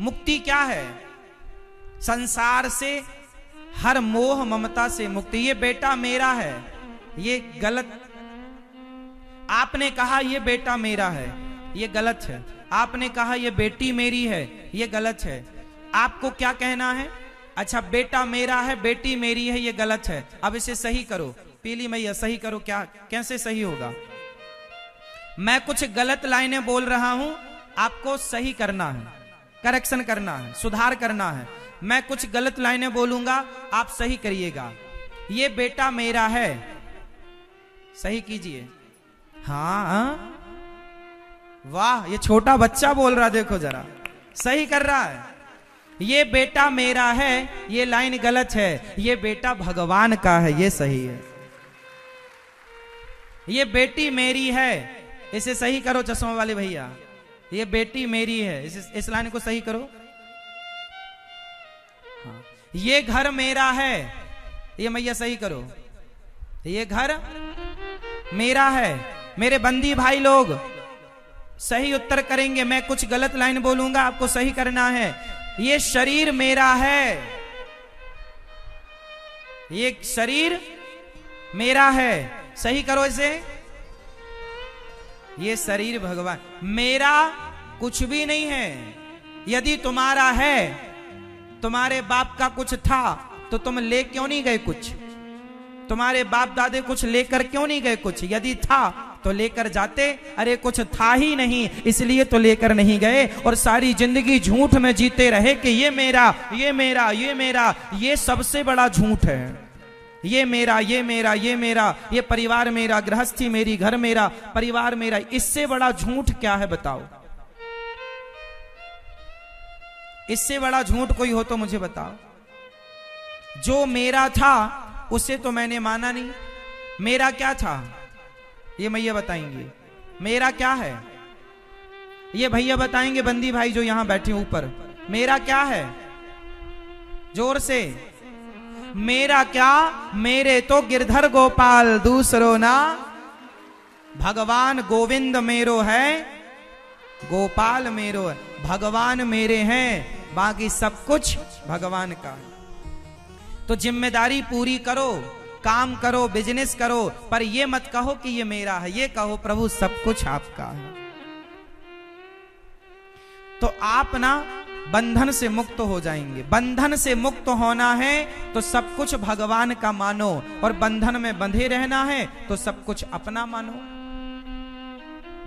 मुक्ति क्या है? संसार से, हर मोह ममता से मुक्ति। ये बेटा मेरा है, ये गलत। आपने कहा ये बेटा मेरा है, ये गलत है। आपने कहा ये बेटी मेरी है, ये गलत है। आपको क्या कहना है? अच्छा, बेटा मेरा है, बेटी मेरी है, ये गलत है। अब इसे सही करो। पीली मैया सही करो। क्या, कैसे सही होगा? मैं कुछ गलत लाइनें बोल रहा हूं, आपको सही करना है, करेक्शन करना है, सुधार करना है। मैं कुछ गलत लाइनें बोलूंगा, आप सही करिएगा। ये बेटा मेरा है, सही कीजिए। हाँ, वाह, ये छोटा बच्चा बोल रहा, देखो जरा, सही कर रहा है। ये बेटा मेरा है, ये लाइन गलत है। ये बेटा भगवान का है, ये सही है। ये बेटी मेरी है, इसे सही करो चश्मा वाले भैया। ये बेटी मेरी है, इस लाइन को सही करो। हाँ। ये घर मेरा है, ये मैया सही करो। ये घर मेरा है। मेरे बंदी भाई लोग सही उत्तर करेंगे। मैं कुछ गलत लाइन बोलूंगा, आपको सही करना है। ये शरीर मेरा है, ये शरीर मेरा है, सही करो इसे। ये शरीर भगवान, मेरा कुछ भी नहीं है। यदि तुम्हारा है, तुम्हारे बाप का कुछ था, तो तुम ले क्यों नहीं गए कुछ? तुम्हारे बाप दादे कुछ लेकर क्यों नहीं गए कुछ? यदि था तो लेकर जाते। अरे कुछ था ही नहीं, इसलिए तो लेकर नहीं गए, और सारी जिंदगी झूठ में जीते रहे कि ये मेरा, ये मेरा, ये मेरा। ये सबसे बड़ा झूठ है। ये मेरा, ये मेरा, ये मेरा, ये परिवार मेरा, गृहस्थी मेरी, घर मेरा, परिवार मेरा। इससे बड़ा झूठ क्या है बताओ? इससे बड़ा झूठ कोई हो तो मुझे बताओ। जो मेरा था उसे तो मैंने माना नहीं। मेरा क्या था ये मैया बताएंगे। मेरा क्या है ये भैया बताएंगे। बंदी भाई जो यहां बैठे ऊपर, मेरा क्या है? जोर से। मेरा क्या? मेरे तो गिरधर गोपाल दूसरो ना, भगवान गोविंद मेरो है, गोपाल मेरो है। भगवान मेरे हैं, बाकी सब कुछ भगवान का है। तो जिम्मेदारी पूरी करो, काम करो, बिजनेस करो, पर ये मत कहो कि ये मेरा है। ये कहो प्रभु सब कुछ आपका है। तो आप ना बंधन से मुक्त हो जाएंगे। बंधन से मुक्त होना है तो सब कुछ भगवान का मानो, और बंधन में बंधे रहना है तो सब कुछ अपना मानो।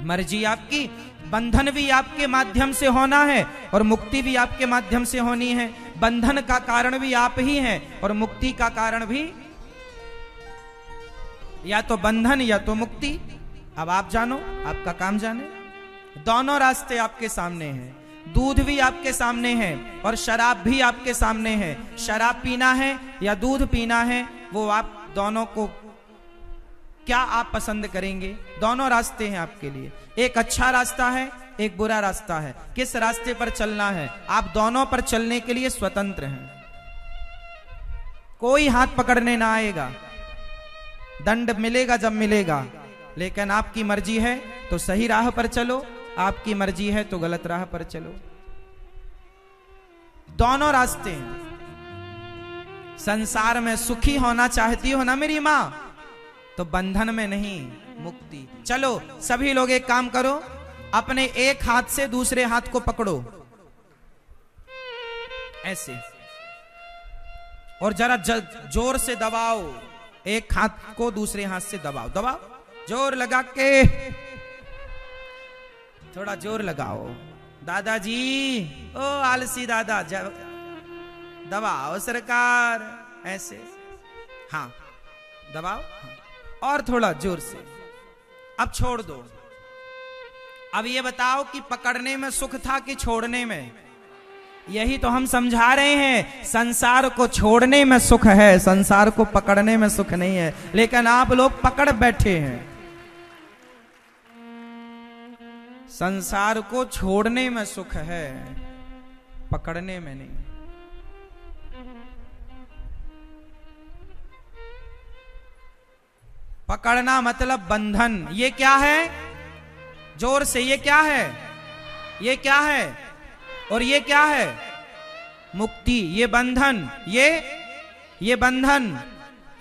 मर्जी आपकी। बंधन भी आपके माध्यम से होना है और मुक्ति भी आपके माध्यम से होनी है। बंधन का कारण भी आप ही हैं और मुक्ति का कारण भी या तो बंधन या तो मुक्ति। अब आप जानो, आपका काम जाने। दोनों रास्ते आपके सामने हैं। दूध भी आपके सामने है और शराब भी आपके सामने है। शराब पीना है या दूध पीना है, वो आप दोनों को क्या आप पसंद करेंगे? दोनों रास्ते हैं आपके लिए। एक अच्छा रास्ता है, एक बुरा रास्ता है। किस रास्ते पर चलना है? आप दोनों पर चलने के लिए स्वतंत्र हैं। कोई हाथ पकड़ने ना आएगा। दंड मिलेगा जब मिलेगा, लेकिन आपकी मर्जी है तो सही राह पर चलो, आपकी मर्जी है तो गलत राह पर चलो। दोनों रास्ते हैं। संसार में सुखी होना चाहती हो ना मेरी मां, तो बंधन में नहीं, मुक्ति। चलो सभी लोग एक काम करो, अपने एक हाथ से दूसरे हाथ को पकड़ो ऐसे, और जरा जोर से दबाओ। एक हाथ को दूसरे हाथ से दबाओ, दबाओ जोर लगा के, थोड़ा जोर लगाओ। दादाजी, ओ आलसी दादा, दबाओ सरकार, ऐसे। हाँ दबाओ, हाँ। और थोड़ा जोर से। अब छोड़ दो। अब ये बताओ कि पकड़ने में सुख था कि छोड़ने में? यही तो हम समझा रहे हैं। संसार को छोड़ने में सुख है, संसार को पकड़ने में सुख नहीं है। लेकिन आप लोग पकड़ बैठे हैं। संसार को छोड़ने में सुख है, पकड़ने में नहीं। पकड़ना मतलब बंधन। ये क्या है? जोर से, ये क्या है? ये क्या है? और ये क्या है? मुक्ति। ये बंधन, ये बंधन,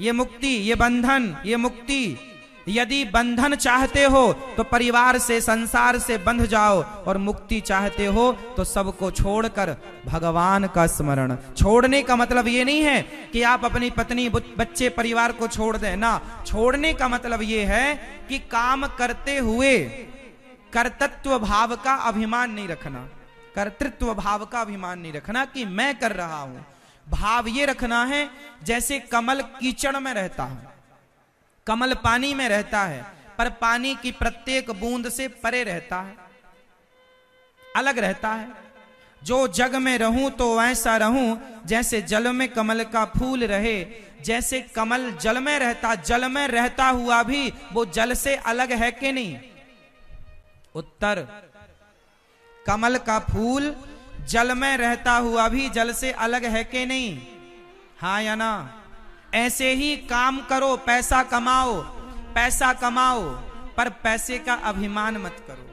ये मुक्ति, ये बंधन, ये मुक्ति। यदि बंधन चाहते हो तो परिवार से, संसार से बंध जाओ, और मुक्ति चाहते हो तो सबको छोड़कर भगवान का स्मरण। छोड़ने का मतलब ये नहीं है कि आप अपनी पत्नी, बच्चे, परिवार को छोड़ दें ना। छोड़ने का मतलब ये है कि काम करते हुए कर्तृत्व भाव का अभिमान नहीं रखना, कर्तृत्व भाव का अभिमान नहीं रखना कि मैं कर रहा हूं। भाव ये रखना है जैसे कमल कीचड़ में रहता है, कमल पानी में रहता है, पर पानी की प्रत्येक बूंद से परे रहता है, अलग रहता है। जो जग में रहूं तो ऐसा रहूं जैसे जल में कमल का फूल रहे। जैसे कमल जल में रहता, जल में रहता हुआ भी वो जल से अलग है कि नहीं? उत्तर, कमल का फूल जल में रहता हुआ भी जल से अलग है कि नहीं? हाँ या ना? ऐसे ही काम करो, पैसा कमाओ, पैसा कमाओ, पर पैसे का अभिमान मत करो।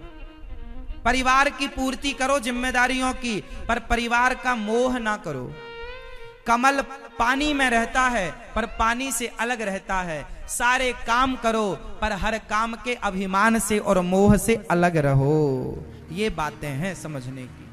परिवार की पूर्ति करो, जिम्मेदारियों की, पर परिवार का मोह ना करो। कमल पानी में रहता है पर पानी से अलग रहता है। सारे काम करो पर हर काम के अभिमान से और मोह से अलग रहो। ये बातें हैं समझने की।